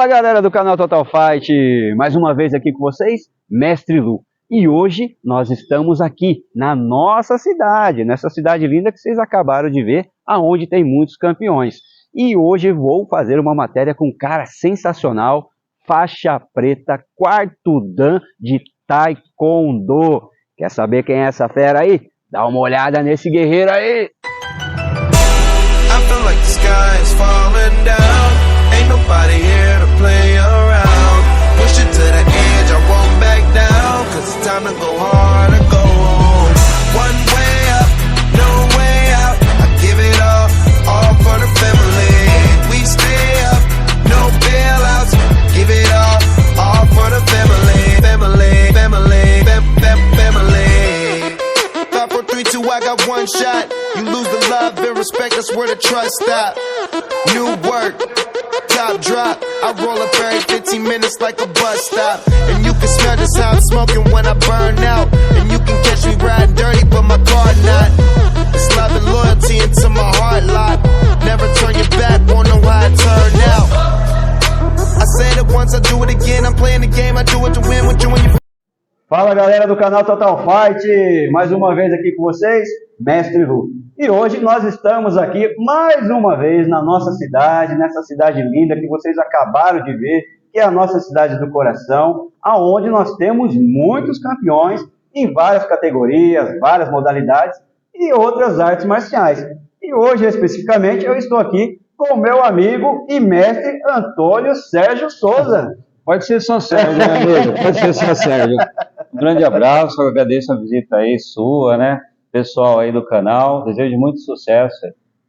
Fala galera do canal Total Fight, mais uma vez aqui com vocês, Mestre Lu. E hoje nós estamos aqui na nossa cidade, nessa cidade linda que vocês acabaram de ver, aonde tem muitos campeões. E hoje vou fazer uma matéria com um cara sensacional, faixa preta, quarto dan de Taekwondo. Quer saber quem é essa fera aí? Dá uma olhada nesse guerreiro aí! Nobody here to play around. Push it to the edge, I won't back down. Cause it's time to go hard or go home. One way up, no way out. I give it all for the family. We stay up, no bailouts. Give it all for the family. Family, family, family. 5, 4, 3, 2, I got one shot. You lose the love and respect, that's where the trust stop. New work. Top drop, I roll up every 15 minutes like a bus stop. And you can smell just how I'm smoking when I burn out. And you can catch me riding dirty, but my car not. It's love and loyalty into my heart lock. Never turn your back, won't know how it turned out. I said it once, I do it again. I'm playing the game, I do it to win with you and you. Fala galera do canal Total Fight, mais uma vez aqui com vocês, Mestre Lu. E hoje nós estamos aqui mais uma vez na nossa cidade, nessa cidade linda que vocês acabaram de ver, que é a nossa cidade do coração, aonde nós temos muitos campeões em várias categorias, várias modalidades e outras artes marciais. E hoje especificamente eu estou aqui com o meu amigo e mestre Antônio Sérgio Souza. Pode ser só Sérgio, meu amigo, pode ser só Sérgio. Um grande abraço, eu agradeço a visita aí sua, né? Pessoal aí do canal, desejo muito sucesso.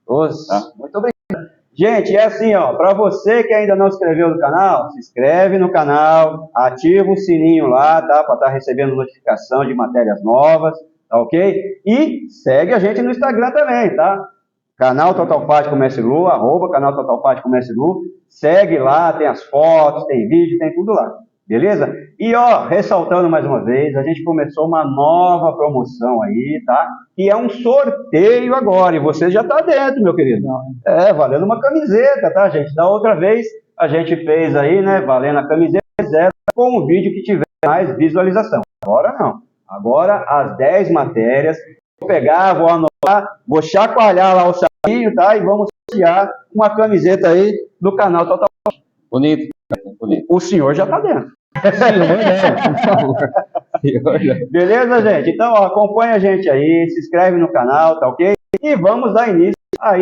Tá? Muito obrigado. Gente, é assim, ó, para você que ainda não se inscreveu no canal, se inscreve no canal, ativa o sininho lá, tá? Para estar recebendo notificação de matérias novas, tá ok? E segue a gente no Instagram também, tá? Canal Total Fight com Mestre Lu, @ canal Total Fight com Mestre Lu. Segue lá, tem as fotos, tem vídeo, tem tudo lá. Beleza? E ó, ressaltando mais uma vez, a gente começou uma nova promoção aí, tá? Que é um sorteio agora, e você já tá dentro, meu querido. Valendo uma camiseta, tá, gente? Da outra vez, a gente fez aí, né, valendo a camiseta com um vídeo que tiver mais visualização. Agora não. Agora, as 10 matérias, vou pegar, vou anotar, vou chacoalhar lá o saquinho, tá? E vamos sortear uma camiseta aí do canal Total. Bonito, bonito. O senhor já tá dentro. Por favor. Beleza, gente? Então, ó, acompanha a gente aí, se inscreve no canal, tá ok? E vamos dar início aí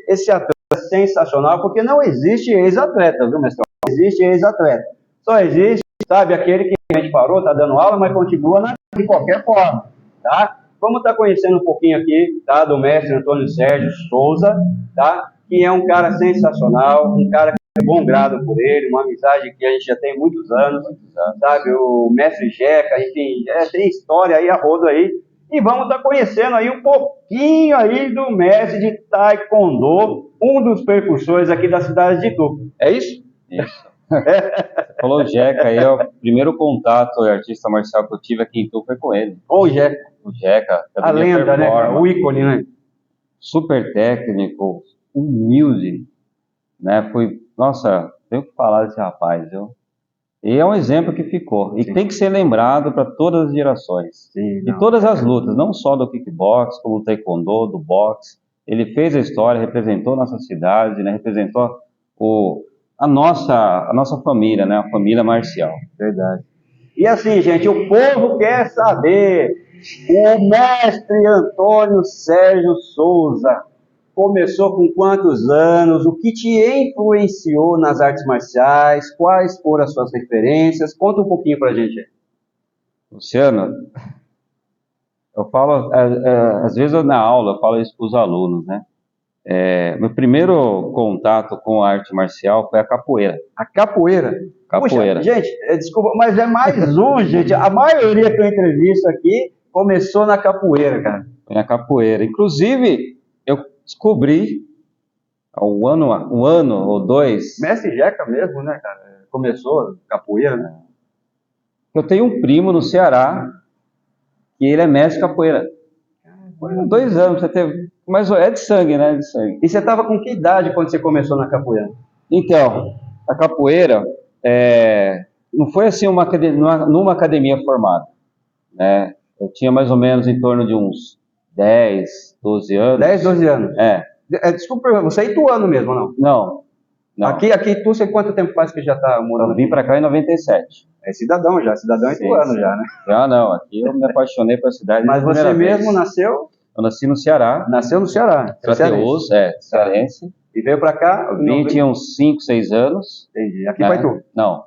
esse atleta sensacional, porque não existe ex-atleta, viu, mestre? Não existe ex-atleta. Só existe, sabe, aquele que a gente parou, tá dando aula, mas continua de qualquer forma, tá? Vamos estar conhecendo um pouquinho aqui, tá, do mestre Antônio Sérgio Souza, tá? Que é um cara sensacional, um cara que tem bom grado por ele, uma amizade que a gente já tem muitos anos, sabe? O mestre Jeca, enfim, tem história aí a rodo aí. E vamos estar conhecendo aí um pouquinho aí do mestre de Taekwondo, um dos percussores aqui da cidade de Itu. É isso? Isso. Você falou o Jeca aí, o primeiro contato artista marcial que eu tive aqui em Itu foi com ele. O Jeca. O Jeca. A lenda, né? O ícone, né? Super técnico, humilde, né? Nossa, tenho que falar desse rapaz, viu? E é um exemplo que ficou. E tem que ser lembrado para todas as gerações. E todas as lutas, não só do kickbox, como do taekwondo, do boxe. Ele fez a história, representou nossa cidade, né? Representou a nossa família, né? A família marcial. Verdade. E assim, gente, o povo quer saber. O mestre Antônio Sérgio Souza começou com quantos anos? O que te influenciou nas artes marciais? Quais foram as suas referências? Conta um pouquinho pra gente aí. Luciano, eu falo, às vezes na aula eu falo isso para os alunos, né? Meu primeiro contato com a arte marcial foi a capoeira. A capoeira? Capoeira. Puxa, gente, desculpa, mas é mais um, gente. A maioria que eu entrevisto aqui começou na capoeira, cara. Foi na capoeira. Inclusive, eu descobri um ano ou dois. Mestre Jeca mesmo, né, cara? Começou capoeira, né? Eu tenho um primo no Ceará que ele é mestre de capoeira. 2 anos você teve, mas é de sangue, né? De sangue. E você estava com que idade quando você começou na capoeira? Então, a capoeira não foi assim numa academia formada, né? Eu tinha mais ou menos em torno de uns 10, 12 anos. 10, 12 anos. Desculpa, você é ituano mesmo, não? Não. Aqui tu sei quanto tempo faz que já está morando? Eu vim para cá em 97. É cidadão ituano já, né? Já não, aqui eu me apaixonei pela cidade. Mas você mesmo nasceu? Eu nasci no Ceará. Nasceu no Ceará. Crateús, cearense. E veio para cá? Eu tinha uns 5, 6 anos. Entendi. Aqui para Itu? Não.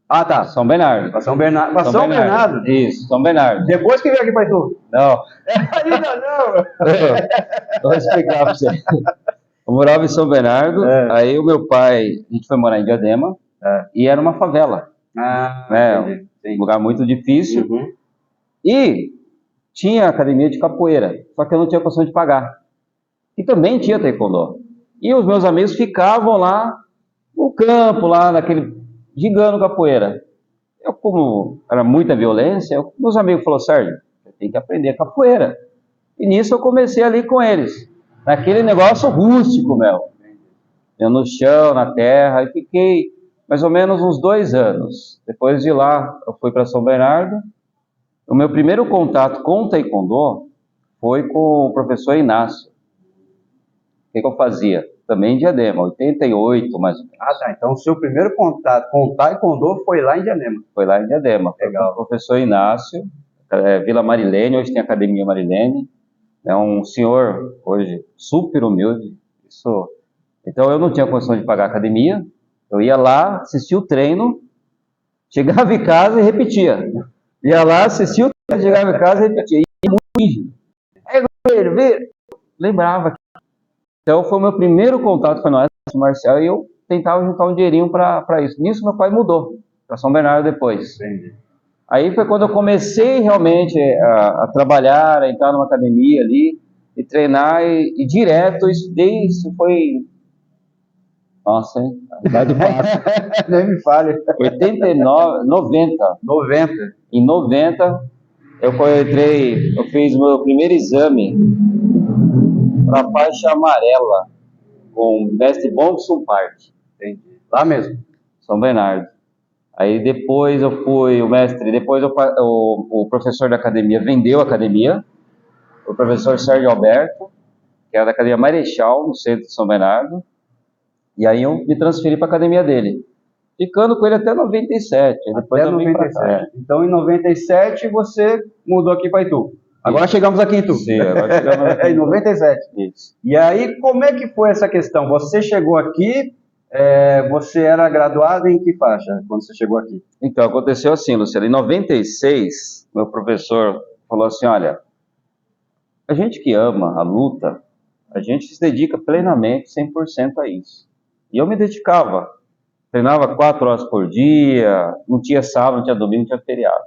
Ah, tá. São Bernardo. Para São Bernardo. Para São Bernardo? Isso, São Bernardo. Depois que veio aqui para Itu? Não. Ainda não. Vou explicar para você. Eu morava em São Bernardo, aí o meu pai, a gente foi morar em Diadema, e era uma favela. Um lugar muito difícil. Uhum. E tinha academia de capoeira, só que eu não tinha condição de pagar. E também tinha taekwondo. E os meus amigos ficavam lá no campo, lá naquele gigando capoeira. Eu, como era muita violência, meus amigos falaram, Sérgio, você tem que aprender capoeira. E nisso eu comecei ali com eles, naquele negócio rústico, eu no chão, na terra, e fiquei mais ou menos uns 2 anos. Depois de lá, eu fui para São Bernardo. O meu primeiro contato com o taekwondo foi com o professor Inácio. O que eu fazia? Também em Diadema, 88 mais ou menos. Ah, tá. Então o seu primeiro contato com o taekwondo foi lá em Diadema. Foi lá em Diadema. Legal. O professor Inácio, Vila Marilene, hoje tem a Academia Marilene. É um senhor, hoje, super humilde. Então eu não tinha condição de pagar a academia. Eu ia lá, assistia o treino, chegava em casa e repetia. Ia lá, assistia o treino, chegava em casa e repetia. E muito rígido. Aí, lembrava. Então foi o meu primeiro contato com a arte marcial e eu tentava juntar um dinheirinho para isso. Nisso meu pai mudou para São Bernardo depois. Entendi. Aí foi quando eu comecei realmente a trabalhar, a entrar numa academia ali e treinar e direto, isso foi... Nossa, hein? A idade passa. Nem me fale. 89, 90. 90. Em 90, eu fiz o meu primeiro exame para a faixa amarela com o mestre Bongsun Park. Entendi. Lá mesmo. São Bernardo. Aí depois eu fui, o professor da academia vendeu a academia, o professor Sérgio Alberto, que era da Academia Marechal, no centro de São Bernardo, e aí eu me transferi para a academia dele, ficando com ele até 97. Depois até 97. Então em 97 você mudou aqui para Itu. Agora chegamos aqui em Itu. Sim, agora chegamos aqui. Em 97. Isso. E aí, como é que foi essa questão? Você chegou aqui, você era graduado em que faixa quando você chegou aqui? Então, aconteceu assim, Luciano. Em 96, meu professor falou assim, olha, a gente que ama a luta, a gente se dedica plenamente, 100% a isso. E eu me dedicava. Treinava 4 horas por dia, não tinha sábado, não tinha domingo, não tinha feriado.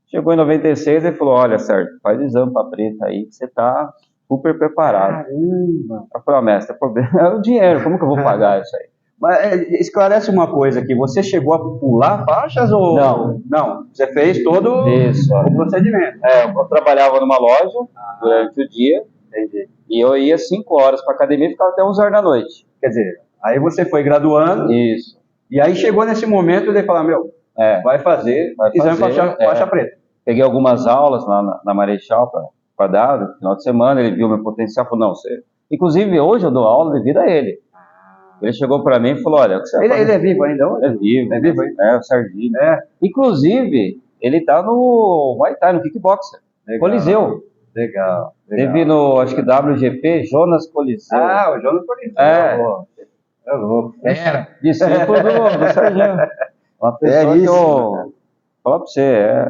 Chegou em 96 e falou, olha, Sérgio, faz exame para preta aí, que você está super preparado. Caramba! Eu falei, mestre, o problema é o dinheiro, como que eu vou pagar isso aí? Mas esclarece uma coisa aqui, você chegou a pular faixas ou... Não. Não, você fez todo Isso, o procedimento. eu trabalhava numa loja durante o dia. Entendi. E eu ia 5 horas para academia e ficava até 11 horas da noite. Quer dizer, aí você foi graduando, Isso. e aí chegou nesse momento de falar, vai fazer exame faixa preta. Peguei algumas aulas lá na Marechal para dar no final de semana, ele viu meu potencial, falou, não, você... Inclusive, hoje eu dou aula devido a ele. Ele chegou para mim e falou, olha... O que você ele é vivo ainda hoje? É vivo. É vivo ainda? O Serginho. Inclusive, ele tá no Muay Thai, no kickboxer. Legal. Coliseu. Legal. Teve no, acho que WGP, Jonas Coliseu. O Jonas Coliseu. É louco. Discípulo do Serginho. Uma pessoa que eu... Fala pra você,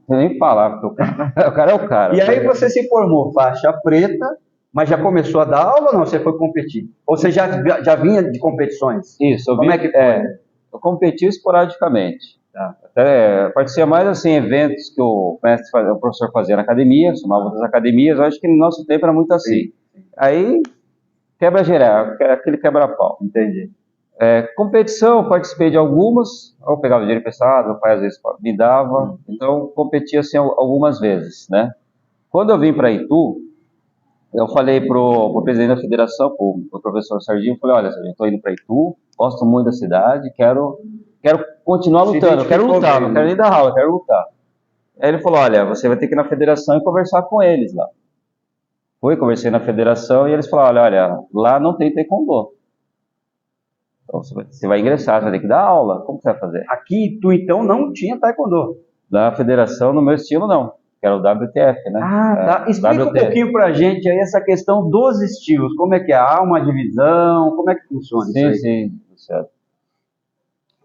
não sei nem falar, porque o cara é o cara. E aí você se formou faixa preta, mas já começou a dar aula ou não? Você foi competir? Ou você já vinha de competições? Isso. Como é que foi? Eu competi esporadicamente. Tá. Até parecia mais assim, eventos que o professor fazia na academia, chamava outras academias. Eu acho que no nosso tempo era muito assim. Sim. Aí, quebra-geral, aquele quebra-pau. Entendi. Competição, eu participei de algumas, eu pegava dinheiro emprestado, meu pai às vezes me dava, então competi assim algumas vezes, né? Quando eu vim para Itu, eu falei pro presidente da federação, pro professor Serginho, falei, olha, Serginho, eu estou indo para Itu, gosto muito da cidade, quero continuar Se lutando, quero identificou lutar, bem, não né? quero nem dar aula, quero lutar. Aí ele falou, olha, você vai ter que ir na federação e conversar com eles lá. Conversei na federação e eles falaram, olha, lá não tem taekwondo. Então você vai ingressar, você vai ter que dar aula, como você vai fazer? Aqui em Tu, então, não tinha taekwondo. Da federação, no meu estilo, não, que era o WTF, né? Ah, tá. Explica um pouquinho pra gente aí essa questão dos estilos. Como é que é? Há uma divisão? Como é que funciona isso aí? Sim, certo.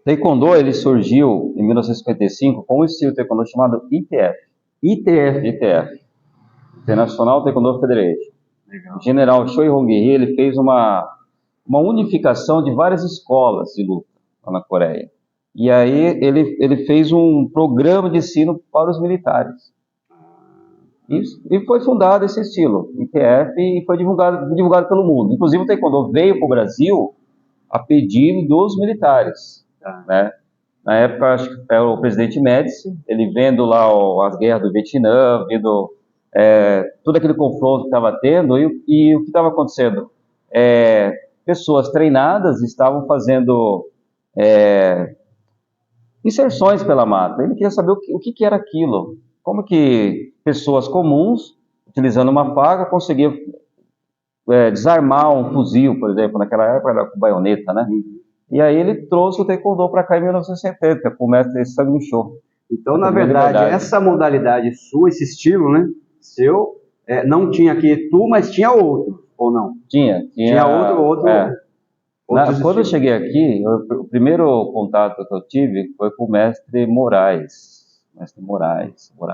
Taekwondo, ele surgiu em 1955 com um estilo de taekwondo chamado ITF. ITF, International Taekwondo Federation. Legal. O general Choi Hong-hee, ele fez uma unificação de várias escolas de luta lá na Coreia. E aí ele fez um programa de ensino para os militares. E foi fundado esse estilo, ITF, e foi divulgado pelo mundo. Inclusive o Taekwondo veio para o Brasil a pedido dos militares. Né? Na época, acho que era o presidente Médici, ele vendo lá as guerras do Vietnã, vendo todo aquele confronto que estava tendo, e o que estava acontecendo? Pessoas treinadas estavam fazendo inserções pela mata. Ele queria saber o que era aquilo. Como que pessoas comuns, utilizando uma faca, conseguiam desarmar um fuzil, por exemplo, naquela época era com baioneta, né? E aí ele trouxe o Taekwondo para cá em 1970, com o mestre Sang Cho. Então, na verdade, essa modalidade sua, esse estilo, né, seu, não tinha aqui Tu, mas tinha outro, ou não? Tinha outro. Quando eu cheguei aqui, o primeiro contato que eu tive foi com o mestre Moraes. Mestre Moraes, eu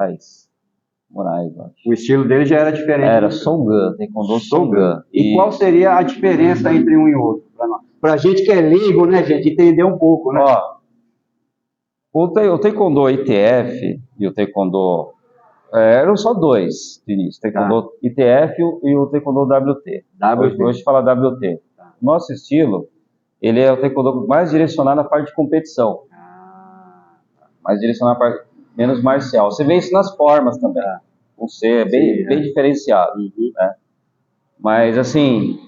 acho. O estilo dele já era diferente. Era Songan, Taekwondo Songan. E qual seria a diferença entre um e outro? Pra gente que é leigo, né, gente, entender um pouco, né? Ó, o Taekwondo ITF e o Taekwondo eram só dois de início, Taekwondo ITF e o Taekwondo WT. Hoje fala WT. Nosso estilo, ele é o Taekwondo mais direcionado na parte de competição. Mais direcionado na parte menos marcial. Você vê isso nas formas também. Você é bem diferenciado. Né? Mas, assim,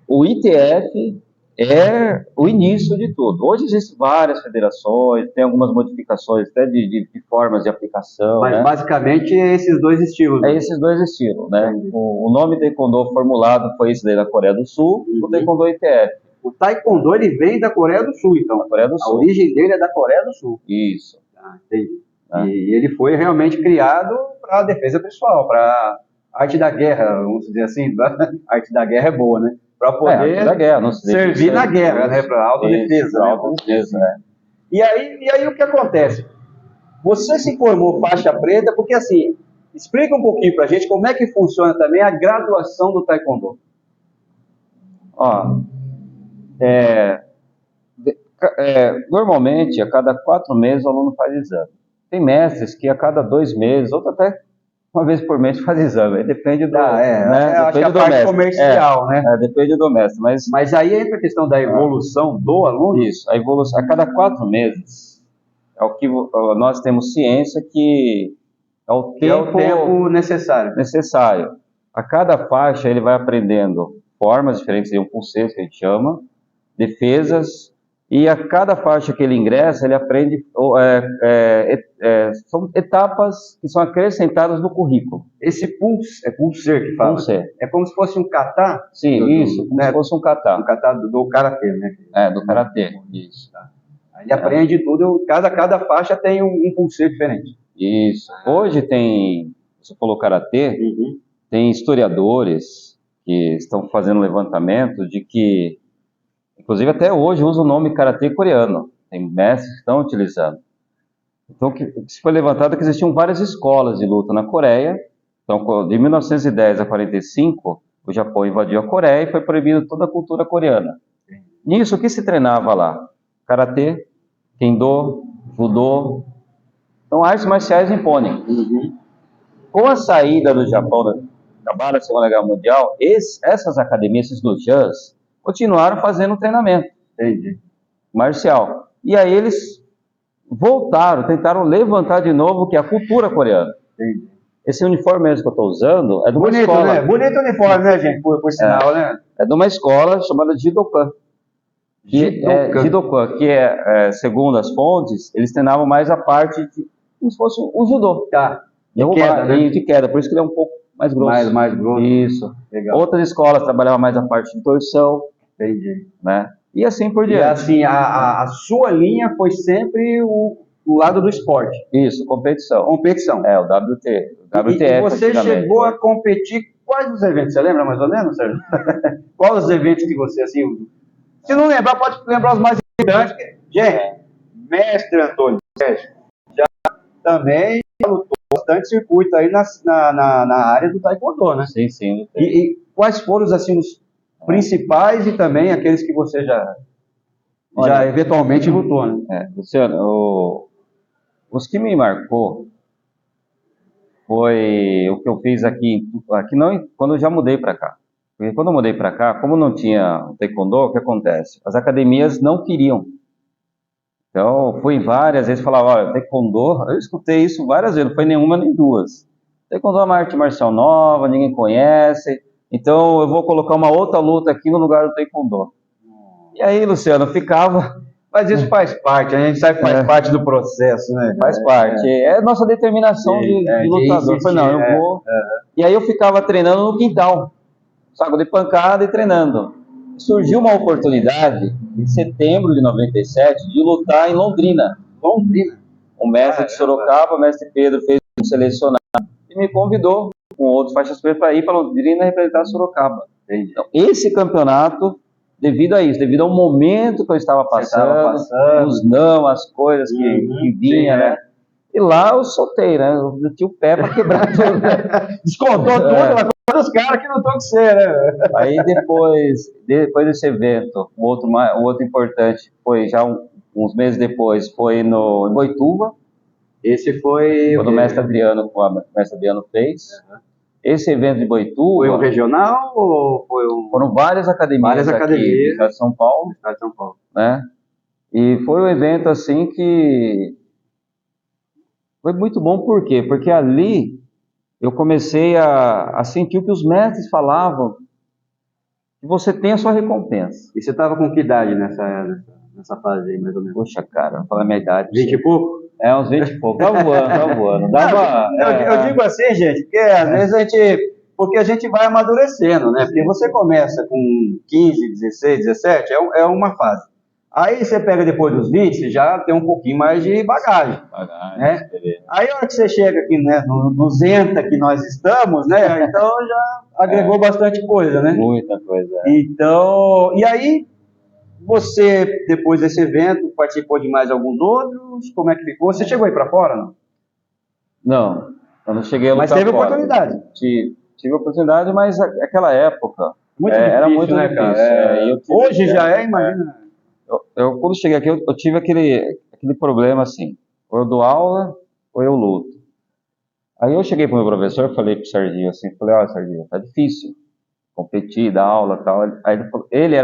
o ITF é o início de tudo. Hoje existem várias federações, tem algumas modificações até de formas de aplicação. Mas, né? basicamente, é esses dois estilos. É esses dois estilos, né? O nome Taekwondo formulado foi esse daí da Coreia do Sul, o Taekwondo ITF. O Taekwondo, ele vem da Coreia do Sul, então. Da Coreia do Sul. A origem dele é da Coreia do Sul. Isso. Entendi. E ele foi realmente criado para a defesa pessoal, para arte da guerra, vamos dizer assim. A arte da guerra é boa, né? Para poder da guerra, não servir na guerra, né? Para autodefesa. Para autodefesa, né? E aí o que acontece? Você se formou faixa preta porque, assim, explica um pouquinho para a gente como é que funciona também a graduação do Taekwondo. Ó, normalmente, a cada 4 meses o aluno faz exame. Tem mestres que a cada 2 meses, outro até uma vez por mês faz exame. Depende do, acho que depende a do parte mestre. comercial, né? Depende do mestre. Mas aí entra a questão da evolução do aluno. Isso, a evolução. A cada 4 meses é o que nós temos ciência que é o tempo necessário. A cada faixa ele vai aprendendo formas diferentes de 1%, que a gente chama, defesas, e a cada faixa que ele ingressa, ele aprende, são etapas que são acrescentadas no currículo. Esse pulser que fala? Pulser. É como se fosse um kata? Sim, isso, como se fosse um kata. Um kata do karatê, né? Do karatê, isso. Aí ele aprende tudo, cada faixa tem um pulser diferente. Isso. Hoje você falou karatê, tem historiadores que estão fazendo levantamento de que, inclusive até hoje usa o nome karatê coreano. Tem mestres que estão utilizando. Então, o que se foi levantado é que existiam várias escolas de luta na Coreia. Então, de 1910 a 45, o Japão invadiu a Coreia e foi proibido toda a cultura coreana. Nisso, o que se treinava lá? Karatê, Kendo, Judô. Então, artes marciais imponem. Com a saída do Japão, acabaram a Segunda Guerra Mundial, essas academias, esses dojans, continuaram fazendo treinamento marcial. E aí eles voltaram, tentaram levantar de novo que é a cultura coreana. Esse uniforme mesmo que eu estou usando é de uma escola. Né? Bonito uniforme, né, gente? Por sinal, né? É de uma escola chamada Jidokan. Jidokan, que segundo as fontes, eles treinavam mais a parte de, como se fosse o judô. Tá. Derrubar, de queda, por isso que ele é um pouco mais grosso. Mais grosso. Isso. Legal. Outras escolas trabalhavam mais a parte de torção. Entendi. Né? E assim por E diante. assim, a sua linha foi sempre o lado do esporte. Isso, competição. Competição. O WT. O WTF, e você chegou a competir quais os eventos? Você lembra mais ou menos, Sérgio? Quais os eventos que você, assim... Se não lembrar, pode lembrar os mais importantes. Gente, mestre Antônio Sérgio já também lutou bastante circuito aí na área do taekwondo, né? Sim, sim. E quais foram assim, os principais e também aqueles que você já eventualmente lutou, né? Luciano, os que me marcou foi o que eu fiz aqui não, quando eu já mudei para cá. Porque quando eu mudei para cá, como não tinha taekwondo, o que acontece? As academias não queriam. Então, fui várias vezes, falava, olha, taekwondo, eu escutei isso várias vezes, não foi nenhuma nem duas. Taekwondo é uma arte marcial nova, ninguém conhece, então eu vou colocar uma outra luta aqui no lugar do taekwondo. E aí, Luciano, ficava... Mas isso faz parte, a gente sabe que faz parte do processo, né? Faz parte. É nossa determinação de lutador. Eu falei, não, eu vou... E aí eu ficava treinando no quintal, saco de pancada e treinando. Surgiu uma oportunidade, em setembro de 97, de lutar em Londrina. Londrina? O mestre de Sorocaba, o mestre Pedro, fez um selecionado e me convidou com outros faixas pretas para ir para Londrina representar Sorocaba. Então, esse campeonato, devido a isso, devido ao momento que eu estava passando, os não, as coisas que vinha, né? E lá eu soltei, né? Eu meti o pé para quebrar tudo. Descontou tudo, ela conta dos caras que não estão com você, né? Aí depois desse evento, o outro importante foi já uns meses depois, foi em Boituva. Esse foi quando o mestre Adriano fez. Esse evento de Boituva... Foi um regional ou foi um... Foram várias academias aqui do estado de São Paulo. Né? E foi um evento assim que... Foi muito bom, por quê? Porque ali eu comecei a sentir o que os mestres falavam, que você tem a sua recompensa. E você estava com que idade nessa fase aí, mais ou menos? Poxa, cara, vou falar a minha idade. 20 e pouco? Uns 20 e pouco. Tava voando. Eu digo assim, gente, porque às vezes porque a gente vai amadurecendo, né? Porque você começa com 15, 16, 17, é uma fase. Aí você pega depois dos 20, você já tem um pouquinho mais de bagagem. Né? Aí a hora que você chega aqui, né, no Zenta que nós estamos, né? Então já agregou bastante coisa, né? Muita coisa. Então, e aí você, depois desse evento, participou de mais alguns outros? Como é que ficou? Você chegou aí para fora, não? Não, eu não cheguei a lutar. Mas teve oportunidade. Tive oportunidade, mas aquela época era muito né, difícil. Cara? Hoje já imagina. Eu quando cheguei aqui, eu tive aquele problema assim, ou eu dou aula, ou eu luto. Aí eu cheguei pro meu professor, falei pro Serginho assim, olha Serginho, tá difícil competir, dar aula e tal. Aí ele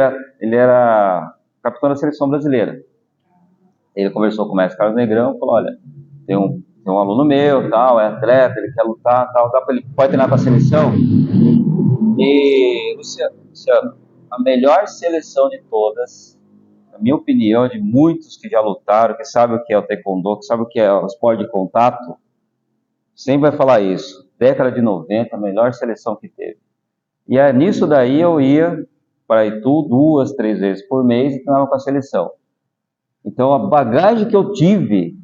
era capitão da seleção brasileira. Ele conversou com o mestre Carlos Negrão, falou, olha, tem um aluno meu, tal, é atleta, ele quer lutar, tal, ele pode treinar para a seleção. E, Luciano, a melhor seleção de todas, na minha opinião, de muitos que já lutaram, que sabem o que é o taekwondo, que sabem o que é o esporte de contato, sempre vai falar isso. Década de 90, a melhor seleção que teve. E nisso daí eu ia para Itu 2, 3 vezes por mês e treinava com a seleção. Então a bagagem que eu tive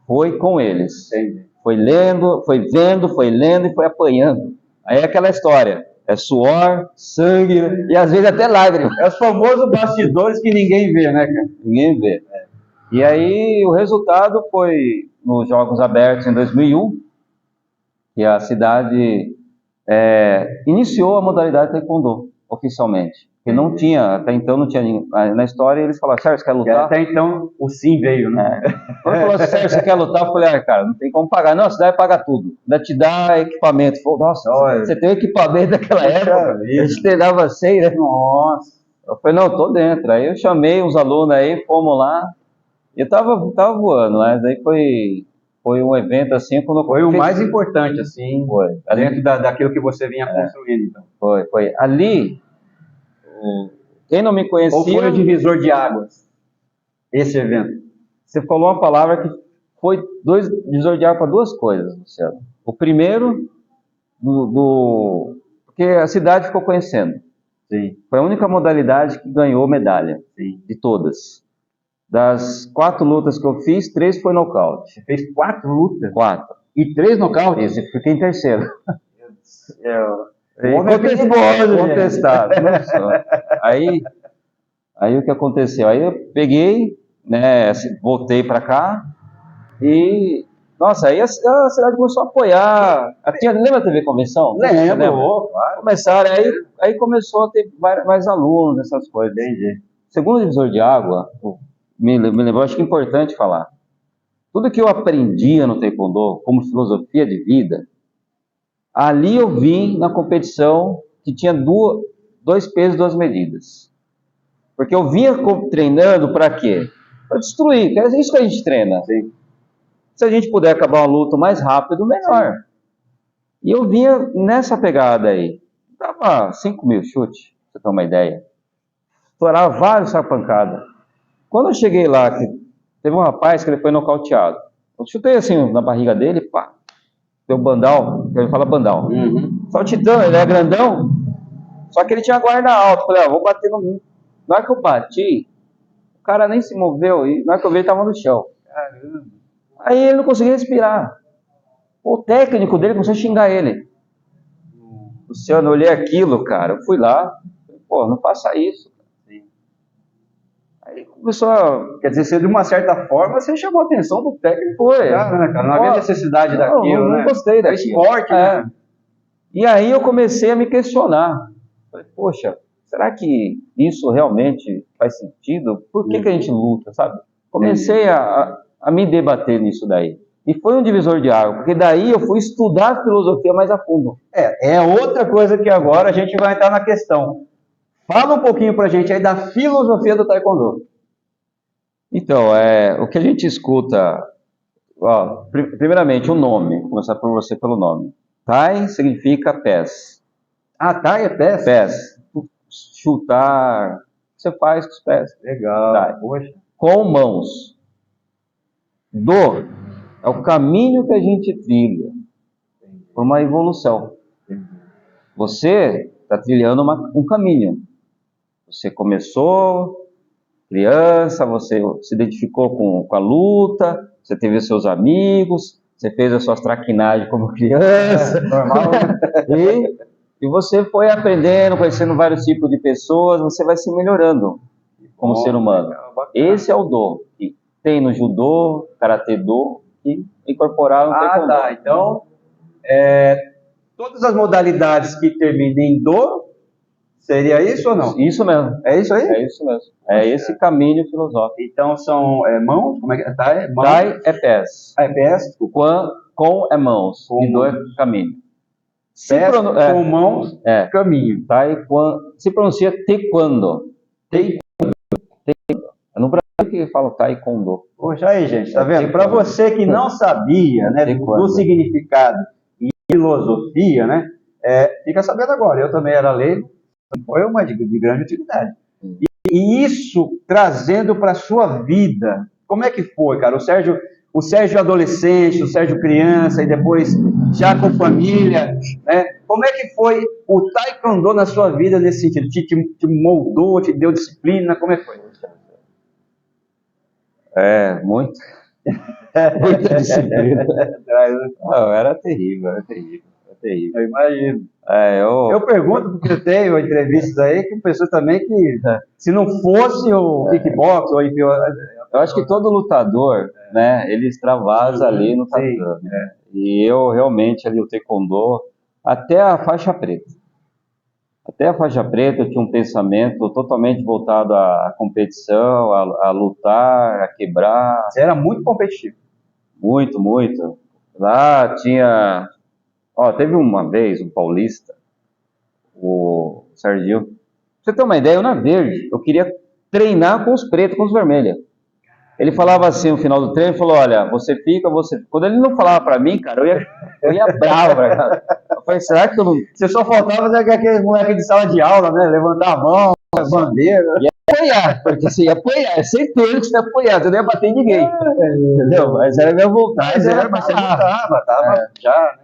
foi com eles. Foi lendo, foi vendo, foi lendo e foi apanhando. Aí é aquela história. É suor, sangue e às vezes até lágrimas. É os famosos bastidores que ninguém vê, né, cara? Ninguém vê. E aí o resultado foi nos Jogos Abertos em 2001, que a cidade iniciou a modalidade taekwondo oficialmente. Porque não tinha, até então não tinha ninguém. Na história eles falaram, Sérgio, você quer lutar? Até então o sim veio, né? Quando falou, Sérgio, você quer lutar? Eu falei, cara, não tem como pagar. Não, a cidade paga tudo. Ainda te dá equipamento. Falei, nossa, você tem equipamento daquela época? A gente treinava sem, né? Nossa. Eu falei, não, tô dentro. Aí eu chamei os alunos aí, fomos lá. E eu tava voando, mas aí foi um evento assim. Quando foi o mais importante, assim, dentro daquilo que você vinha construindo, então. Foi. Ali, quem não me Ou conhecia... foi o divisor de águas? Esse evento. Você falou uma palavra que foi divisor de água para duas coisas, Luciano. O primeiro, porque a cidade ficou conhecendo. Sim. Foi a única modalidade que ganhou medalha, de todas. Das 4 lutas que eu fiz, 3 foi nocaute. Você fez 4 lutas? 4. E 3 nocautes? Esse, fiquei em terceiro. O homem é perigoso, contestado. Aí o que aconteceu? Aí eu peguei, né, voltei para cá e... Nossa, aí a cidade começou a apoiar. Lembra a TV Convenção? Lembro, claro. Começaram, aí começou a ter mais alunos, essas coisas. Entendi. Segundo o divisor de água, me lembrou, acho que é importante falar. Tudo que eu aprendia no Taekwondo, como filosofia de vida, ali eu vim na competição que tinha 2 pesos, 2 medidas. Porque eu vinha treinando para quê? Para destruir, é isso que a gente treina. Sim. Se a gente puder acabar uma luta o mais rápido, melhor. Sim. E eu vinha nessa pegada aí. Dava 5.000 chutes, pra você ter uma ideia. Estourava vários sapancada. Quando eu cheguei lá, que teve um rapaz que ele foi nocauteado. Eu chutei assim na barriga dele, pá. Deu bandal, que ele fala bandal. Só o Titã, ele é grandão. Só que ele tinha guarda alta. Falei, vou bater no mim. Na hora que eu bati, o cara nem se moveu. E na hora que eu vi, ele tava no chão. Caramba. Aí ele não conseguia respirar. O técnico dele começou a xingar ele. Luciano, eu olhei aquilo, cara. Eu fui lá. Pô, não faça isso. Aí começou a... Quer dizer, de uma certa forma, você chamou a atenção do técnico. Foi. Cara, não havia necessidade daquilo, né? Não gostei daquilo. É esporte, né? E aí eu comecei a me questionar. Falei, poxa, será que isso realmente faz sentido? Por que a gente luta, sabe? Comecei a me debater nisso daí. E foi um divisor de água, porque daí eu fui estudar a filosofia mais a fundo. É outra coisa que agora a gente vai entrar na questão. Fala um pouquinho pra gente aí da filosofia do Taekwondo. Então, o que a gente escuta, primeiramente o nome, vou começar por você pelo nome. Tai significa pés. Ah, Tai é pés? Pés. Chutar, você faz com os pés. Legal, Tai. Poxa. Com mãos. Do é o caminho que a gente trilha por uma evolução. Você está trilhando um caminho. Você começou criança, você se identificou com a luta, você teve os seus amigos, você fez as suas traquinagens como criança, normal. E você foi aprendendo, conhecendo vários tipos de pessoas, você vai se melhorando como ser humano. Esse é o dom que tem no judô, karatê do e incorporar no taekwondo. Tá. Então, todas as modalidades que terminem em do, seria isso ou não? Isso mesmo. É isso aí? É isso mesmo. É esse caminho filosófico. Então são mãos? Como é que é? Tai é pés. É pés. Com é mãos. E do é caminho. Pés com mãos, caminho. Se pronuncia taekwondo. No Brasil que fala taekwondo. Poxa, aí, gente, tá vendo? Para você que não sabia, né, do significado e filosofia, né, fica sabendo agora. Eu também era leigo, foi uma de grande utilidade. E isso trazendo para sua vida, como é que foi, cara? O Sérgio adolescente, o Sérgio criança e depois já com família, né? Como é que foi o Taekwondo na sua vida nesse sentido? Te moldou, te deu disciplina? Como é que foi? Muita disciplina. Não, era terrível. Eu imagino. Eu pergunto porque eu tenho entrevistas aí com pessoas também que, se não fosse o kickbox, ou enfim, eu acho que todo lutador, né, ele extravasa ali no tatame. E eu realmente ali o taekwondo, até a faixa preta. Até a faixa preta eu tinha um pensamento totalmente voltado à competição, a lutar, a quebrar. Você era muito competitivo. Muito, muito. Lá tinha... teve uma vez um paulista, o Serginho. Pra você ter uma ideia, eu na verde, eu queria treinar com os pretos, com os vermelhos. Ele falava assim no final do treino, ele falou, olha, você fica. Quando ele não falava pra mim, cara, eu ia bravo, cara. Eu Eu falei, será que eu não... Você só faltava fazer aquele moleque de sala de aula, né? Levantar a mão, a bandeira. apoiar, porque você ia apoiar, é certeza que você ia apoiar, você não ia bater em ninguém. Entendeu? Mas era a minha vontade. Mas era, mas você tava já, né?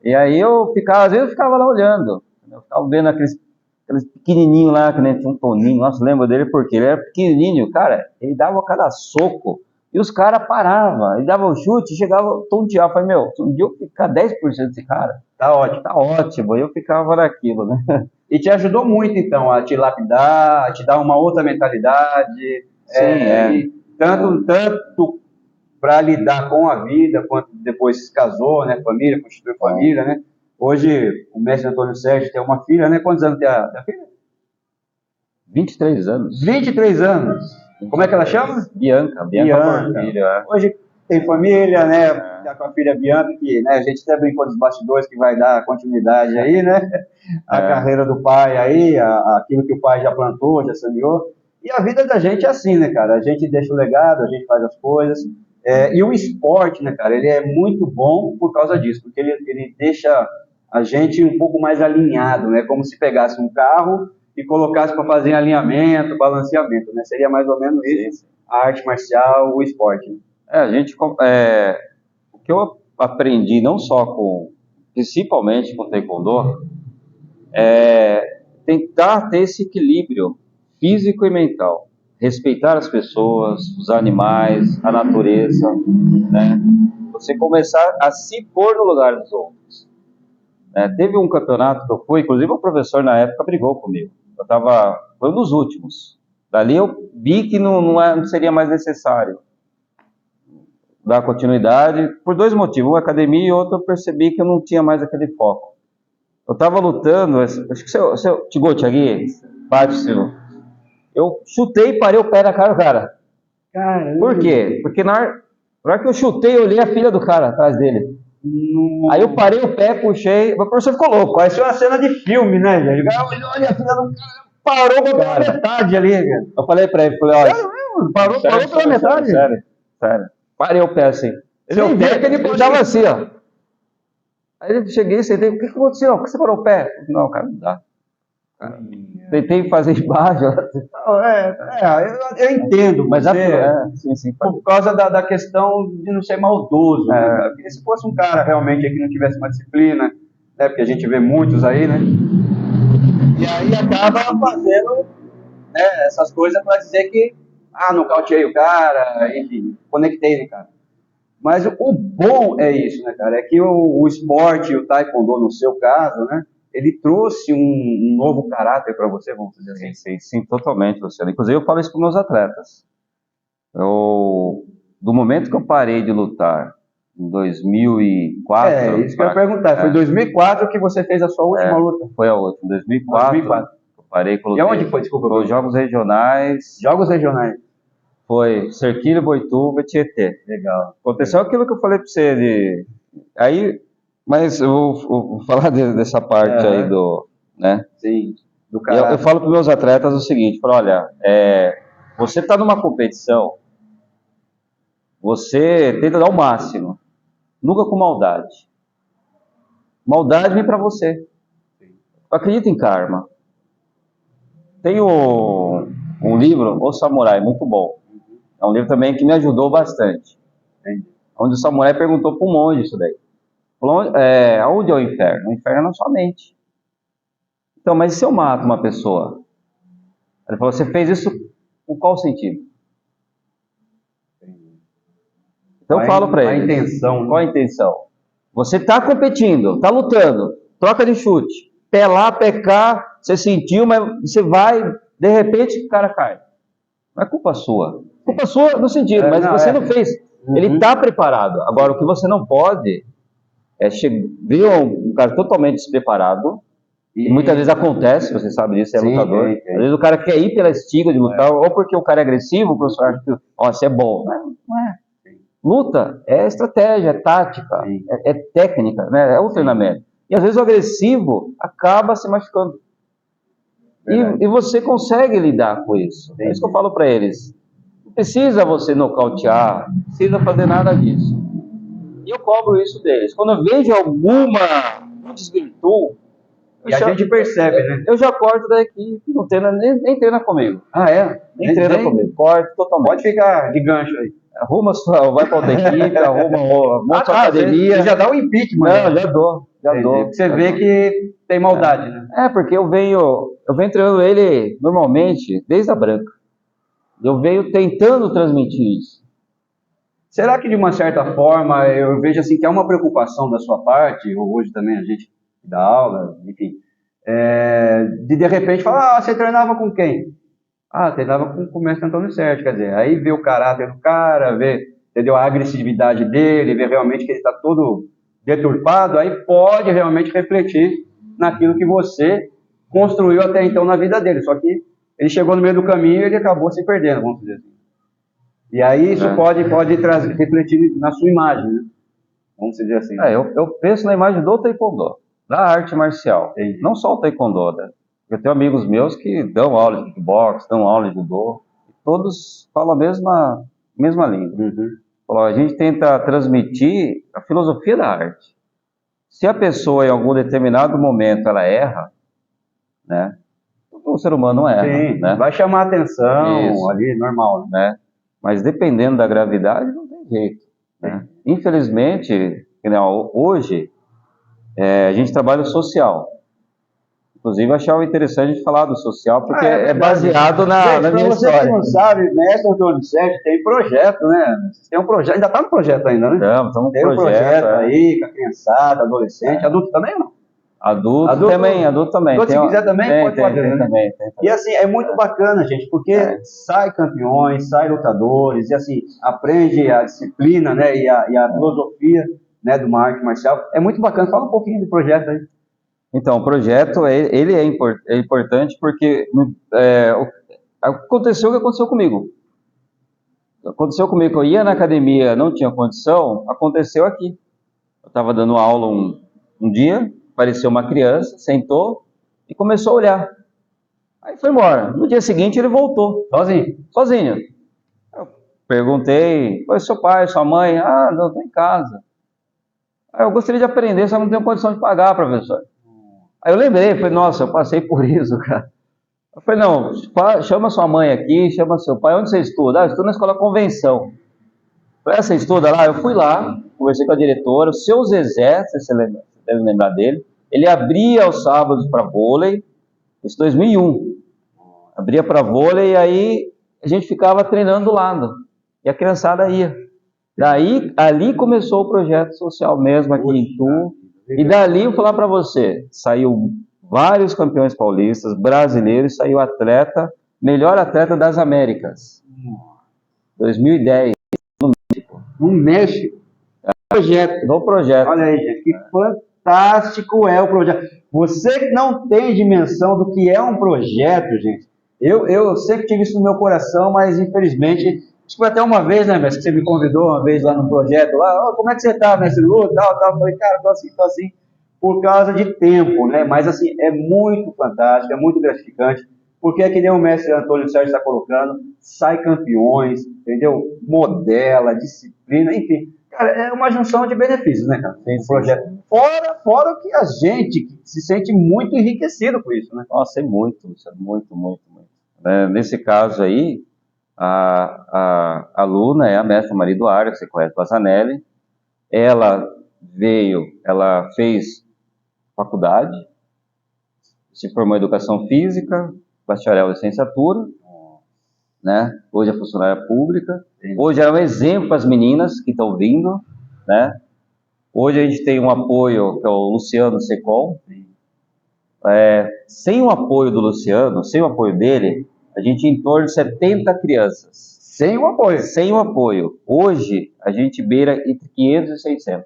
E aí eu ficava, às vezes eu ficava lá olhando. Eu ficava vendo aqueles pequenininhos lá, que nem tinha um Toninho. Nossa, lembro dele porque ele era pequenininho, cara. Ele dava cada soco e os caras paravam. Ele dava um chute e chegava a tontear. Eu falei, meu, se um dia eu ficar 10% desse cara, Tá ótimo. tá ótimo. E eu ficava naquilo, né? E te ajudou muito, então, a te lapidar, a te dar uma outra mentalidade. Sim, E tanto para lidar com a vida, quanto depois se casou, né? Família, constituiu família, né? Hoje, o mestre Antônio Sérgio tem uma filha, né? Quantos anos tem a filha? 23 anos. 23 anos. Como é que ela chama? Bianca. Porfírio, Hoje tem família, né? Tá com a filha Bianca, que, né, a gente até brincou dos bastidores que vai dar continuidade aí, né? A carreira do pai aí, aquilo que o pai já plantou, já semeou. E a vida da gente é assim, né, cara? A gente deixa o legado, a gente faz as coisas. E o esporte, né, cara, ele é muito bom por causa disso, porque ele deixa a gente um pouco mais alinhado, né? Como se pegasse um carro e colocasse para fazer alinhamento, balanceamento, né? Seria mais ou menos isso, a arte marcial, o esporte. Né? O que eu aprendi, não só principalmente com Taekwondo, é tentar ter esse equilíbrio físico e mental. Respeitar as pessoas, os animais, a natureza, né? Você começar a se pôr no lugar dos outros. Teve um campeonato que eu fui, inclusive o professor na época brigou comigo. Foi um dos últimos. Dali eu vi que não seria mais necessário dar continuidade, por dois motivos. Um, academia, e outro, eu percebi que eu não tinha mais aquele foco. Eu estava lutando, acho que seu Tigô, Thiagui, bate seu. Eu chutei e parei o pé na cara do cara. Caramba. Por quê? Porque na hora que eu chutei, eu olhei a filha do cara atrás dele. Aí eu parei o pé, puxei, o professor ficou louco. Parecia uma cena de filme, né, velho? Olha a filha do cara, parou pela metade ali, cara. Eu falei pra ele, olha... Parou pela metade? Sério. Parei o pé assim. Seu pé que ele tava assim, ó. Aí eu cheguei, sentei, o que aconteceu? Por que você parou o pé? Não, cara, não dá. Tentei fazer embaixo. Eu entendo, mas sim, por causa da questão de não ser maldoso. Né? Porque se fosse um cara realmente que não tivesse uma disciplina, né? Porque a gente vê muitos aí, né? E aí acaba fazendo, né, essas coisas para dizer que nocauteei o cara, enfim, conectei no cara. Mas o bom é isso, né, cara? É que o esporte, o taekwondo, no seu caso, né? Ele trouxe um novo caráter para você, vamos dizer assim. Sim, totalmente, Luciano. Inclusive, eu falo isso para meus atletas. Do momento que eu parei de lutar, em 2004... isso que eu ia perguntar. Foi em 2004 que você fez a sua última luta? Foi a última, em 2004. Eu parei com... E onde foi? Desculpa. Foi Jogos Regionais. Jogos Regionais. Foi Cerquilho, Boituva e Tietê. Legal. Aconteceu aquilo que eu falei para você. Mas eu vou falar dessa parte aí né? Sim, do cara. Eu falo para meus atletas o seguinte, olha, você está numa competição, você tenta dar o máximo, nunca com maldade. Maldade vem para você. Acredita em karma. Tem um livro, O Samurai, muito bom. É um livro também que me ajudou bastante. Onde o samurai perguntou para um monge isso daí. Aonde é o inferno? O inferno é na sua mente. Então, mas e se eu mato uma pessoa? Ele falou, você fez isso com qual sentido? Então eu falo para ele. Qual a intenção? Você está competindo, está lutando, troca de chute, pé lá, pé cá, você sentiu, mas você vai, de repente o cara cai. Não é culpa sua. Culpa sua no sentido, mas você não fez. Ele está preparado. Agora, o que você não pode ver um cara totalmente despreparado, e muitas vezes acontece, você sabe disso, lutador. Às vezes o cara quer ir pela estiga de lutar, ou porque o cara é agressivo, o professor acha que você é bom. Não é. Luta é estratégia, é tática, é técnica, né? É o treinamento. E às vezes o agressivo acaba se machucando. E você consegue lidar com isso. É isso que eu falo para eles. Não precisa você nocautear, não precisa fazer nada disso. E eu cobro isso deles. Quando eu vejo alguma desvirtuo, E a gente percebe, né? eu já corto da equipe, não treina, nem treina comigo. Ah, é? Nem treina comigo, corto totalmente. Pode ficar de gancho aí. Arruma sua, vai pra outra equipe, monta sua academia. Você já dá o impeachment. Não, né? já dou. Entendi. Você vê que tem maldade, né? Porque eu venho treinando ele normalmente desde a branca. Eu venho tentando transmitir isso. Será que de uma certa forma eu vejo assim que há uma preocupação da sua parte, ou hoje também a gente dá aula, enfim, de repente falar, você treinava com quem? Ah, treinava com o mestre Antônio Sérgio, quer dizer, aí vê o caráter do cara, vê, entendeu, a agressividade dele, vê realmente que ele está todo deturpado, aí pode realmente refletir naquilo que você construiu até então na vida dele, só que ele chegou no meio do caminho e ele acabou se perdendo, vamos dizer assim. E aí isso pode refletir na sua imagem, né? Vamos dizer assim. Eu penso na imagem do taekwondo, da arte marcial, não só o taekwondo, né? Eu tenho amigos meus que dão aula de kickbox, dão aula de judô, todos falam a mesma língua. Uhum. A gente tenta transmitir a filosofia da arte. Se a pessoa em algum determinado momento ela erra, né? O ser humano erra, Sim, né? vai chamar atenção Isso. ali, normal, né? Né? Mas dependendo da gravidade, não tem jeito. Né? Infelizmente, hoje, a gente trabalha o social. Inclusive, eu achava interessante a gente falar do social, porque é baseado na minha você história. que não sabe, mestre Antônio Sérgio tem projeto, né? Tem um projeto, ainda está no projeto ainda, né? Estamos no Tem um projeto aí com a criançada, adolescente, adulto também ou não? Adulto também. Adulto, se quiser também, pode fazer, né? Também. E assim, é muito bacana, gente, porque sai campeões, sai lutadores, e assim, aprende a disciplina, né, e a filosofia, né, de uma arte marcial. É muito bacana. Fala um pouquinho do projeto aí. Então, o projeto, ele é importante porque aconteceu o que aconteceu comigo. Aconteceu comigo que eu ia na academia, não tinha condição, aconteceu aqui. Eu estava dando aula um dia, apareceu uma criança, sentou e começou a olhar. Aí foi embora. No dia seguinte ele voltou. Sozinho. Eu perguntei, oi, seu pai, sua mãe? Ah, não, estou em casa. Aí eu gostaria de aprender, só não tenho condição de pagar, professor. Aí eu lembrei, falei, nossa, eu passei por isso, cara. Eu falei, não, chama sua mãe aqui, chama seu pai, onde você estuda? Ah, eu estudo na escola Convenção. Falei, você estuda lá? Eu fui lá, conversei com a diretora, o seu Zezé, você deve lembrar dele, ele abria aos sábados para vôlei, isso em 2001. Abria para vôlei e aí a gente ficava treinando do lado. E a criançada ia. Daí, ali começou o projeto social mesmo aqui em Itu. E dali, eu vou falar para você, saiu vários campeões paulistas, brasileiros, saiu melhor atleta das Américas. 2010, No México. no projeto. Olha aí, gente, que fantástico é o projeto. Você que não tem dimensão do que é um projeto, gente. Eu sempre tive isso no meu coração, mas infelizmente, acho que foi até uma vez, né, mestre, que você me convidou uma vez lá no projeto, lá, como é que você tá, mestre Lu, tal. Eu falei, cara, tô assim, por causa de tempo, né, mas assim, é muito fantástico, é muito gratificante, porque é que nem o mestre Antônio Sérgio está colocando, sai campeões, entendeu, modela, disciplina, enfim, cara, é uma junção de benefícios, né, cara, tem projeto, fora que a gente se sente muito enriquecido com isso, né. Nossa, é muito. Nesse caso aí, a aluna é a mestra Maria Eduarda, que você conhece, Passanelli. Ela fez faculdade, se formou em Educação Física, bacharel em licenciatura, né? Hoje é funcionária pública. Hoje é um exemplo para as meninas que estão vindo, né? Hoje a gente tem um apoio, que é o Luciano Secol. Sem o apoio do Luciano, sem o apoio dele, a gente tinha em torno de 70 crianças. Sem o apoio. Sem o apoio. Hoje, a gente beira entre 500 e 600.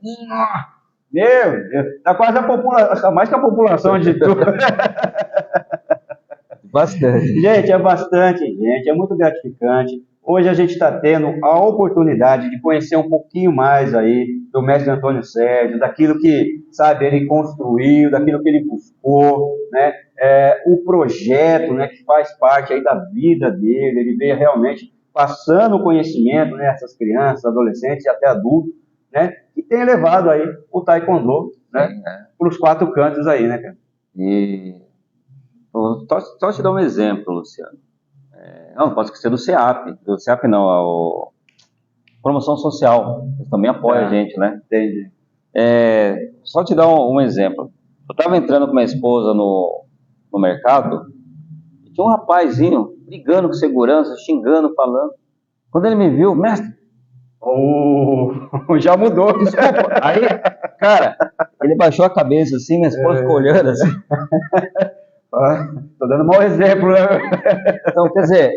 Meu Deus, tá quase mais que a população de tudo. Bastante. Gente, é bastante gente, é muito gratificante. Hoje a gente está tendo a oportunidade de conhecer um pouquinho mais aí do mestre Antônio Sérgio, daquilo que, sabe, ele construiu, daquilo que ele buscou, né? O projeto, né, que faz parte aí da vida dele, ele veio realmente passando o conhecimento, né, essas crianças, adolescentes e até adultos, né? que tem levado aí o taekwondo, né, para os 4 cantos aí, né, cara? E só te dar um exemplo, Luciano. Não posso esquecer do CEAP. Do CEAP não, o Promoção Social. Eles também apoiam a gente, né? Entendi. Só te dar um exemplo. Eu estava entrando com minha esposa no mercado, e tinha um rapazinho brigando com segurança, xingando, falando. Quando ele me viu, mestre, Já mudou. desculpa. Aí, cara, ele baixou a cabeça assim, minha esposa ficou olhando assim. Tô dando mau exemplo, né? Então, quer dizer,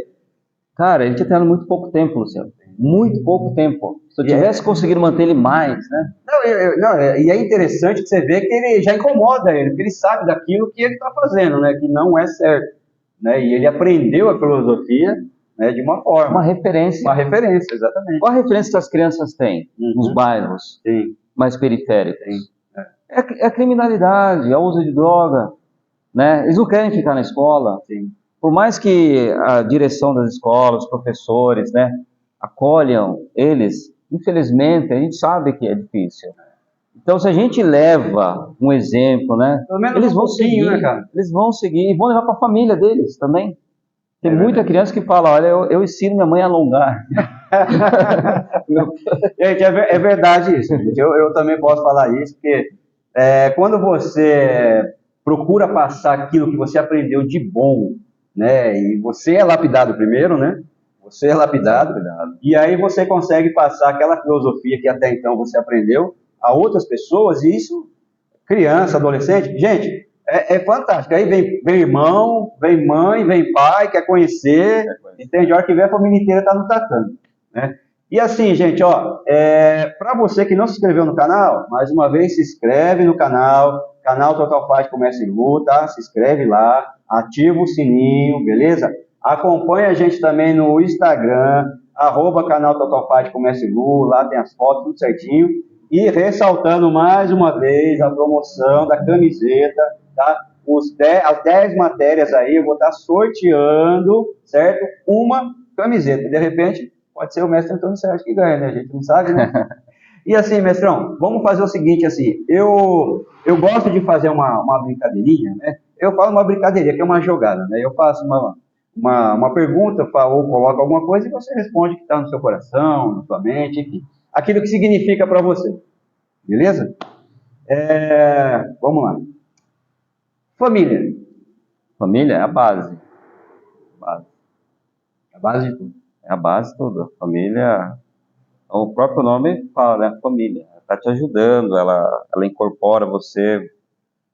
cara, ele tinha treinado muito pouco tempo, Luciano. Muito pouco tempo. Se eu tivesse conseguido manter ele mais, né? E é interessante que você vê que ele já incomoda ele, porque ele sabe daquilo que ele está fazendo, né? Que não é certo, né? E ele aprendeu a filosofia, né, de uma forma. Uma referência. Uma referência, exatamente. Qual a referência que as crianças têm nos bairros mais periféricos? É a criminalidade, é o uso de droga, né? Eles não querem ficar na escola. Por mais que a direção das escolas, os professores, né, acolham eles, infelizmente, a gente sabe que é difícil. Então, se a gente leva um exemplo, né, eles vão seguir, né, cara? Eles vão seguir e vão levar para a família deles também. Tem muita criança que fala, olha, eu ensino minha mãe a alongar. Gente, é verdade isso. Gente. Eu também posso falar isso, porque quando você procura passar aquilo que você aprendeu de bom, né, e você é lapidado primeiro, né? Você é lapidado, e aí você consegue passar aquela filosofia que até então você aprendeu a outras pessoas, e isso, criança, adolescente, gente, é fantástico. Aí vem irmão, vem mãe, vem pai, quer conhecer, entende? A hora que vem a família inteira está no tatame, né? E assim, gente, ó, para você que não se inscreveu no canal, mais uma vez, se inscreve no canal Total Fight Comércio e Luta, se inscreve lá, ativa o sininho, beleza? Acompanha a gente também no Instagram, @canal Total Fight Comércio e Luta, lá tem as fotos, tudo certinho. E ressaltando mais uma vez a promoção da camiseta, tá? As 10 matérias aí, eu vou estar sorteando, certo? Uma camiseta. De repente, pode ser o mestre Antônio Sérgio que ganha, né? A gente não sabe, né? E assim, mestrão, vamos fazer o seguinte, assim, eu gosto de fazer uma brincadeirinha, né? Eu falo uma brincadeirinha, que é uma jogada, né? Eu faço uma pergunta, ou coloco alguma coisa e você responde o que está no seu coração, na sua mente, enfim. Aquilo que significa para você. Beleza? Vamos lá. Família. Família é a base. A base de tudo. É a base de tudo. A família, o próprio nome fala, né? Família. Ela está te ajudando, ela incorpora você,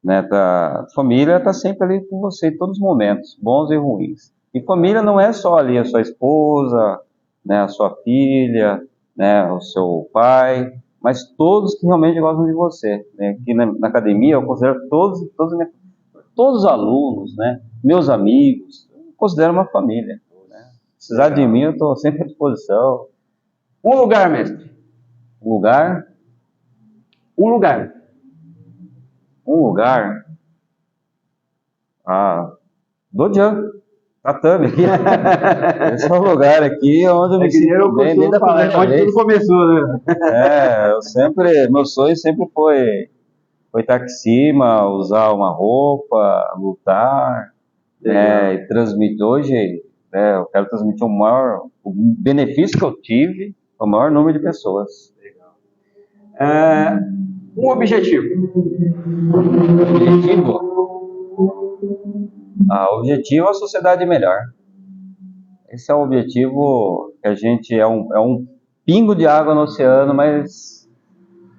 né? A família está sempre ali com você em todos os momentos, bons e ruins. E família não é só ali a sua esposa, né? A sua filha, né? O seu pai, mas todos que realmente gostam de você, né? Aqui na academia eu considero todos os alunos, né? Meus amigos, eu considero uma família. Né? Precisar de mim, eu estou sempre à disposição. Um lugar, mestre. Um lugar? Um lugar. Um lugar? Dojan. Tatame aqui. Esse é o lugar aqui onde eu me sinto bem, desde a primeira vez. Tudo começou, né? Meu sonho sempre foi estar aqui em cima, usar uma roupa, lutar, né, e transmitir. Hoje, né, eu quero transmitir o benefício que eu tive ao maior número de pessoas. Legal. Um objetivo. O objetivo é a sociedade melhor. Esse é o objetivo, que a gente é um pingo de água no oceano, mas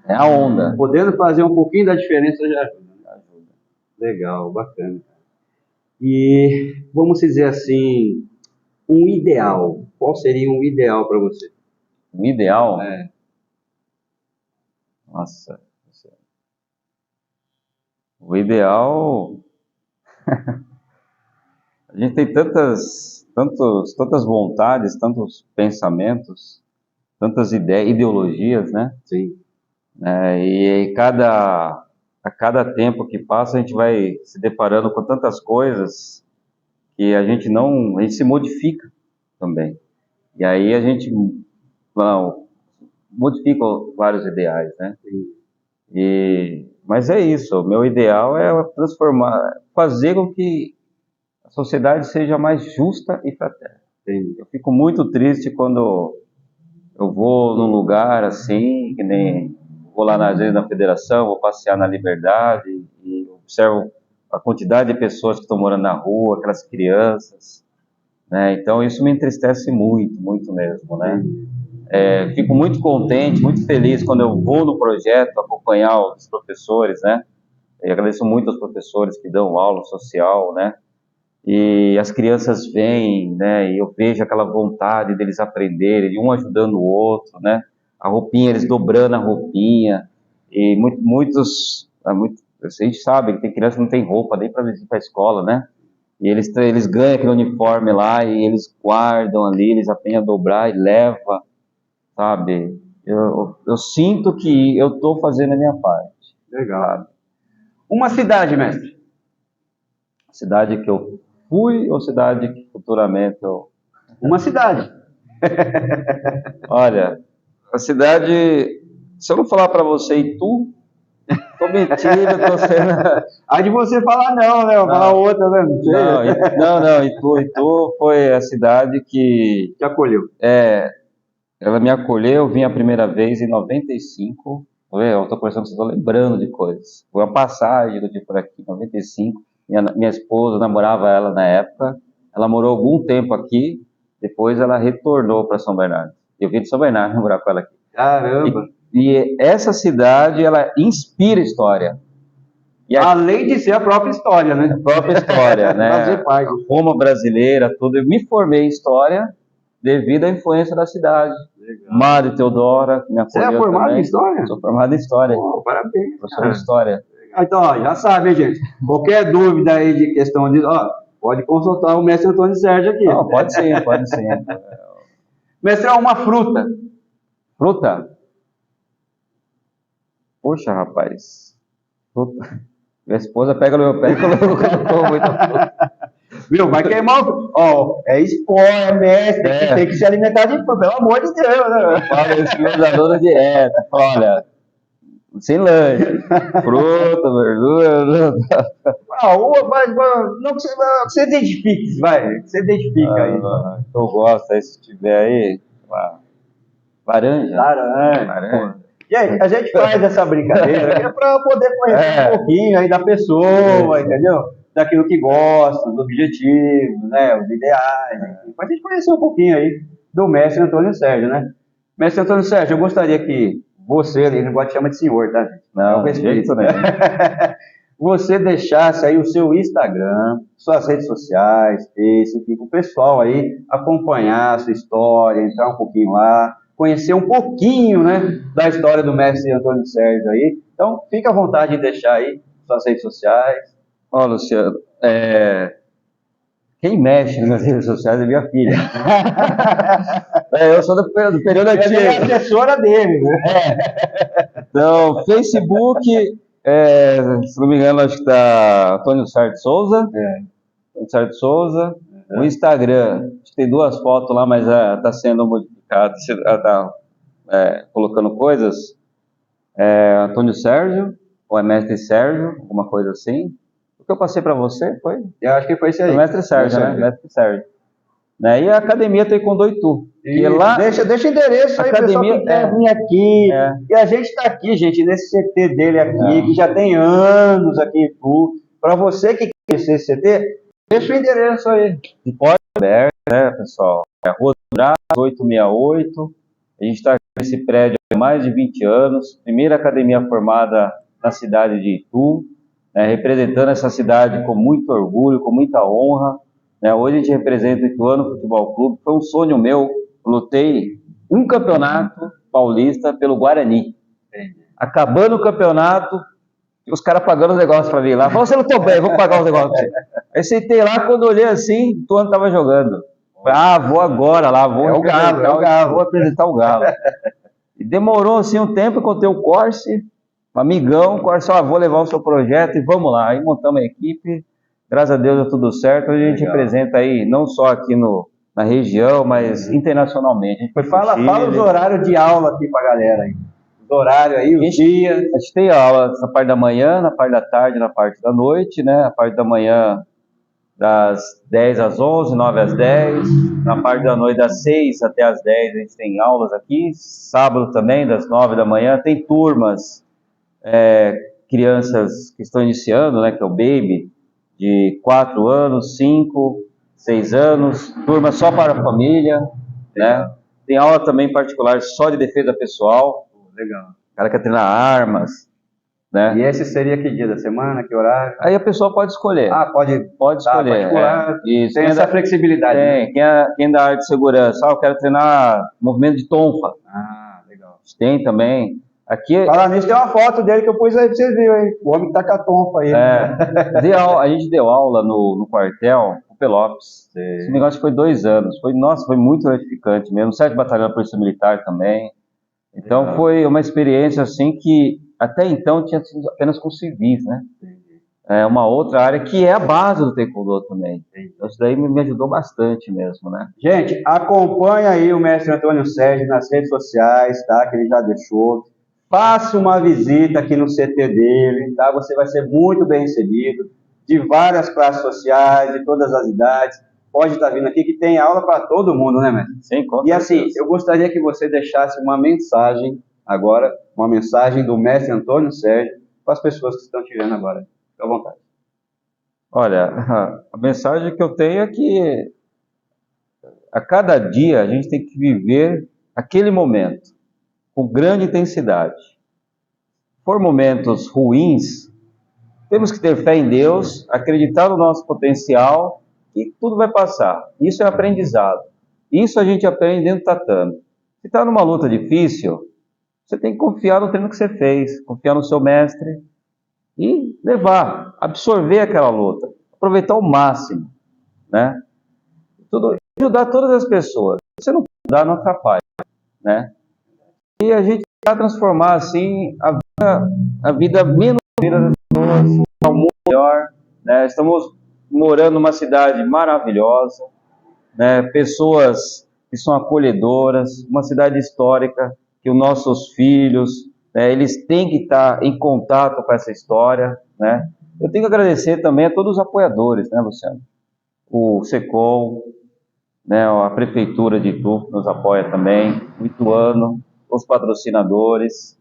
é a onda. Podendo fazer um pouquinho da diferença já ajuda. Legal, bacana. E vamos dizer assim, um ideal. Qual seria um ideal para você? Um ideal? Nossa. O ideal... A gente tem tantas vontades, tantos pensamentos, tantas ideologias, né? Sim. E a cada tempo que passa, a gente vai se deparando com tantas coisas que a gente se modifica também. E aí a gente modificam vários ideais, né? Mas é isso, o meu ideal é transformar, fazer com que a sociedade seja mais justa e fraterna. Eu fico muito triste quando eu vou num lugar assim, que nem vou lá às vezes na Federação, vou passear na Liberdade e observo a quantidade de pessoas que estão morando na rua, aquelas crianças, né? Então isso me entristece muito, muito mesmo, né? Fico muito contente, muito feliz quando eu vou no projeto acompanhar os professores, né? Eu agradeço muito aos professores que dão aula social, né? E as crianças vêm, né? E eu vejo aquela vontade deles aprenderem, um ajudando o outro, né? A roupinha, eles dobrando a roupinha. E a gente sabe que tem criança que não tem roupa nem para vir para a escola, né? E eles ganham aquele uniforme lá e eles guardam ali, eles aprendem a dobrar e levam, sabe? Eu sinto que eu estou fazendo a minha parte. Legal. Sabe? Uma cidade, mestre. Cidade que eu fui ou cidade que futuramente eu... Uma cidade. Olha, a cidade, se eu não falar para você Itu, tô mentindo, tô sendo... Aí de você falar não, né? Eu falar outra, né? Não, Itu foi a cidade que... Te acolheu. Ela me acolheu, eu vim a primeira vez em 95, eu tô conversando, estou lembrando de coisas. Foi uma passagem que eu tive por aqui em 95, minha esposa, namorava ela na época, ela morou algum tempo aqui, depois ela retornou para São Bernardo. Eu vim de São Bernardo morar com ela aqui. Caramba! E essa cidade, ela inspira história. Além de ser a própria história, né? A própria história, né? Fazer parte. Roma brasileira, tudo. Eu me formei em história devido à influência da cidade. Legal. Mário Teodora, que me acolheu. Você é formado também. em história? Sou formado em história. Pô, parabéns. Professor de história. Então, ó, já sabe, gente. Qualquer dúvida aí de questão de... Ó, pode consultar o mestre Antônio Sérgio aqui. Não, pode sim. Mestre, é uma fruta. Fruta? Poxa, rapaz. Fruta. Minha esposa pega no meu pé e colocou muita fruta. Viu? Vai queimar o... Ó, é spoiler, mestre. Tem que se alimentar de fruta, pelo amor de Deus, né? Eu falo isso meus alunos direto. Olha, sem lanche. Fruta, verdura. Não que você identifique, vai. Você identifica aí. Eu gosto, aí se tiver aí, laranja. Laranja. Gente, a gente faz essa brincadeira que é para poder conhecer um pouquinho aí da pessoa, entendeu? Daquilo que gosta, dos objetivos, né? Os ideais. Para a gente conhecer um pouquinho aí do mestre Antônio Sérgio, né? Mestre Antônio Sérgio, eu gostaria que você, ele não gosta de chamar de senhor, tá? Não, respeito, né? Você deixasse aí o seu Instagram, suas redes sociais, Facebook, o pessoal aí acompanhar a sua história, entrar um pouquinho lá, conhecer um pouquinho, né, da história do mestre Antônio Sérgio aí. Então, fica à vontade de deixar aí suas redes sociais. Ó, Luciano, quem mexe nas redes sociais é minha filha. Eu sou do período antigo. Ela é a assessora dele, né? Então, Facebook, se não me engano, acho que tá Antônio Sérgio Souza. Antônio Sérgio Souza. O Instagram, acho que tem 2 fotos lá, mas está sendo modificado, está colocando coisas. Antônio Sérgio, ou é Mestre Sérgio, alguma coisa assim. O que eu passei para você foi? Eu acho que foi isso aí. O Mestre Sérgio, né? Mestre Sérgio. Né? E a Academia Taekwondo Itu. E lá, deixa o endereço aí, academia, pessoal que quer vir aqui. E a gente está aqui, gente, nesse CT dele aqui, que já tem anos aqui em Itu. Para você que quer conhecer esse CT, deixa o endereço aí. De porta aberta, né, pessoal? Rua do Brás, 868. A gente está nesse prédio há mais de 20 anos. Primeira academia formada na cidade de Itu, né, representando essa cidade com muito orgulho, com muita honra. Né? Hoje a gente representa o Ituano Futebol Clube. Foi um sonho meu. Eu lutei um campeonato paulista pelo Guarani. Acabando o campeonato, os caras pagando os negócios para mim lá. Falei, você lutou bem, vou pagar os negócios para você. Aí sentei lá, quando olhei assim, o Ituano estava jogando. Falei, vou agora lá, vou apresentar o Galo. E demorou assim um tempo, encontrei o Corse, um amigão, o Corse, vou levar o seu projeto e vamos lá. Aí montamos a equipe, graças a Deus deu tudo certo. Hoje a gente representa aí, não só aqui na na região, mas internacionalmente. A gente foi pro Fala os Chile. horários de aula aqui pra galera aí. Os horários aí, os dias. A gente tem aula na parte da manhã, na parte da tarde, na parte da noite, né? A parte da manhã das 10 às 11, 9 às 10. Na parte da noite das 6 até às 10 a gente tem aulas aqui. Sábado também, das 9 da manhã. Tem turmas, crianças que estão iniciando, né? Que é o Baby, de 4 anos, 5, 6 anos. Turma só para a família, né? Tem aula também particular só de defesa pessoal. Legal. O cara quer treinar armas, né? E esse seria que dia da semana, que horário? Aí a pessoa pode escolher. Pode escolher. particular, Isso. tem essa flexibilidade. Né? Quem é da área de segurança, eu quero treinar movimento de tonfa. Legal. Tem também. Aqui, Falar nisso, tem uma foto dele que eu pus aí pra você ver, hein? O homem que tá com a tonfa aí. a gente deu aula no quartel, no Pelopes. Esse negócio foi 2 anos. Foi muito gratificante mesmo. 7º Batalhão da Polícia Militar também. Então foi uma experiência assim que até então tinha sido apenas com civis, né? É uma outra área que é a base do Taekwondo também. Então isso daí me ajudou bastante mesmo, né? Gente, acompanha aí o mestre Antônio Sérgio nas redes sociais, tá? Que ele já deixou. Faça uma visita aqui no CT dele, tá? Você vai ser muito bem recebido, de várias classes sociais, de todas as idades. Pode estar vindo aqui que tem aula para todo mundo, né, mestre? Sim, com E assim, certeza. eu gostaria que você deixasse uma mensagem agora, uma mensagem do mestre Antônio Sérgio para as pessoas que estão te vendo agora. Fique à vontade. Olha, a mensagem que eu tenho é que a cada dia a gente tem que viver aquele momento com grande intensidade. Se for momentos ruins, temos que ter fé em Deus, acreditar no nosso potencial e tudo vai passar. Isso é aprendizado. Isso a gente aprende dentro do tatame. Se está numa luta difícil, você tem que confiar no treino que você fez, confiar no seu mestre e levar, absorver aquela luta, aproveitar ao máximo, né? Ajudar todas as pessoas. Se você não ajudar, não atrapalha, né? E a gente vai transformar assim a vida menos das pessoas para um mundo melhor, né? Estamos morando numa cidade maravilhosa, né? Pessoas que são acolhedoras, uma cidade histórica que os nossos filhos, né, eles têm que estar em contato com essa história, né? Eu tenho que agradecer também a todos os apoiadores, né, Luciano? O SECOM, né, a Prefeitura de Itu nos apoia também, o Ituano, os patrocinadores,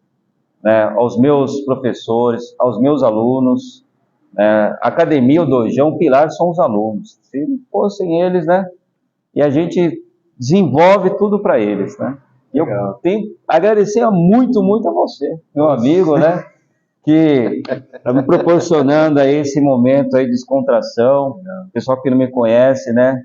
né, aos meus professores, aos meus alunos, né, a academia, o dojão, o pilar são os alunos. Se não fossem eles, né, e a gente desenvolve tudo para eles, né. E eu tenho que agradecer muito, muito a você, meu amigo, né, que está me proporcionando aí esse momento aí de descontração. O pessoal que não me conhece, né,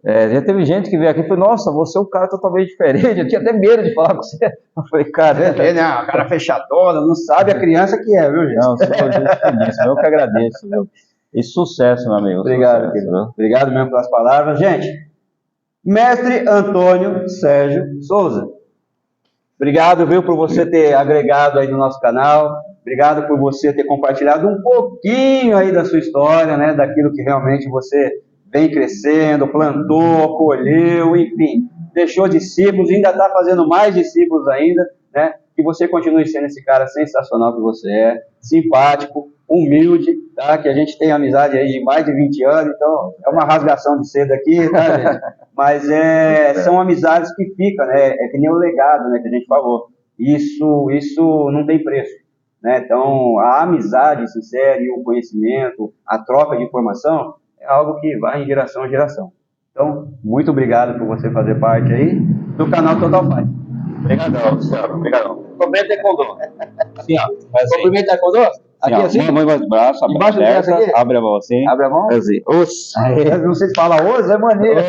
já teve gente que veio aqui e falou, nossa, você é um cara totalmente diferente, eu tinha até medo de falar com você. Eu falei, cara... Não, cara fechadona, não sabe a criança que é, viu, gente? Não, você é gente finíssima, eu que agradeço, viu? E sucesso, meu amigo. Obrigado, sucesso, querido. viu? Obrigado mesmo pelas palavras. Gente, mestre Antônio Sérgio Souza, obrigado, viu, por você ter agregado aí no nosso canal, obrigado por você ter compartilhado um pouquinho aí da sua história, né, daquilo que realmente você vem crescendo, plantou, colheu, enfim, deixou discípulos, ainda está fazendo mais discípulos ainda, né? Que você continue sendo esse cara sensacional que você é, simpático, humilde, tá? Que a gente tem amizade aí de mais de 20 anos, então é uma rasgação de seda aqui, tá, gente? Mas são amizades que ficam, né? É que nem o legado, né, que a gente falou. Isso não tem preço, né? Então, a amizade sincera e o conhecimento, a troca de informação, é algo que vai em geração a geração. Então, muito obrigado por você fazer parte aí do canal Total Fight. Obrigadão, Luciano, obrigadão. Cumprimento Taekwondo. Assim, ó. Assim, Cumprimento Taekwondo? Aqui ó, assim? mão embaixo do braço, abre Embaixo do a braço testa, aqui? abre a mão assim. Abre a mão? Assim, os. Não sei se fala hoje, é maneiro.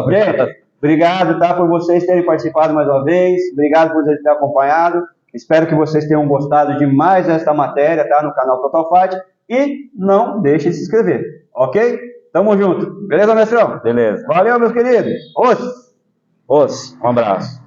Gente, obrigado, tá, por vocês terem participado mais uma vez. Obrigado por vocês terem acompanhado. Espero que vocês tenham gostado de mais esta matéria, tá, no canal Total Fight. E não deixe de se inscrever, ok? Tamo junto. Beleza, mestrão? Beleza. Valeu, meus queridos. Os. Um abraço.